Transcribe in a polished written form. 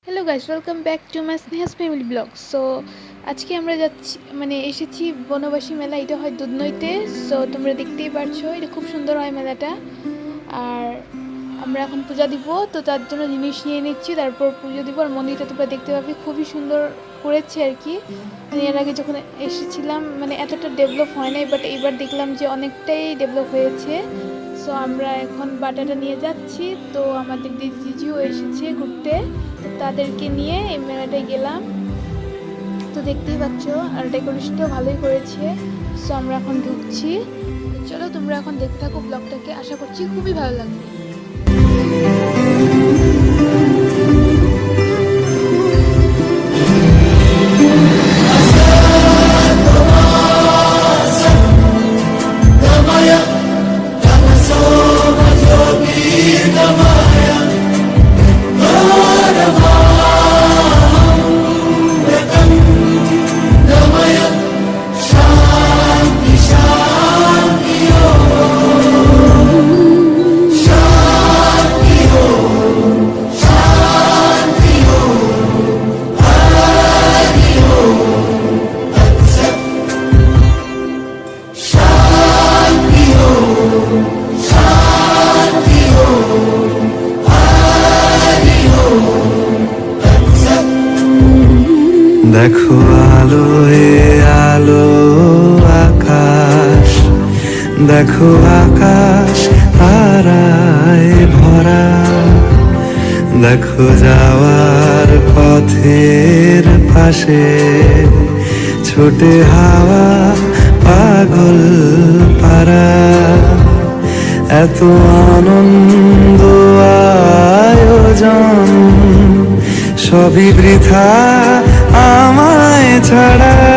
Hello guys, welcome back to my Sneha's family vlog. So আজকে আমরা যাচ্ছি এসেছি বনবাসী মেলা। এটা হয় দুধনইতে। সো তোমরা দেখতেই পারছো, এটা খুব সুন্দর হয় মেলাটা। আর আমরা এখন পূজা দিব, তো তার জন্য জিনিস নিয়ে নিচ্ছি, তারপর পুজো দিব। আর মন্দিরটা তোমরা দেখতে পাবে, খুবই সুন্দর করেছে আর কি। এর আগে যখন এসেছিলাম এতটা ডেভেলপ হয় নাই, বাট এইবার দেখলাম যে অনেকটাই ডেভেলপ হয়েছে। সো আমরা এখন বাটাটা নিয়ে যাচ্ছি। তো আমাদের জিজিও এসেছে ঘুরতে, তো তাদেরকে নিয়ে এই মেলাটায় গেলাম। তো দেখতেই পাচ্ছ, আর ডেকোরেশনটাও ভালোই করেছে। সো আমরা এখন ঢুকছি। চলো তোমরা এখন দেখতে থাকো ব্লগটাকে, আশা করছি খুবই ভালো লাগবে। দেখো আলোয় আলো আকাশ, দেখো আকাশ তারায় ভরা, দেখো যাওয়ার পথের পাশে ছোটে হাওয়া পাগল পারা। এত আনন্দ আয়োজন সবই বৃথা আমায় ছাড়া।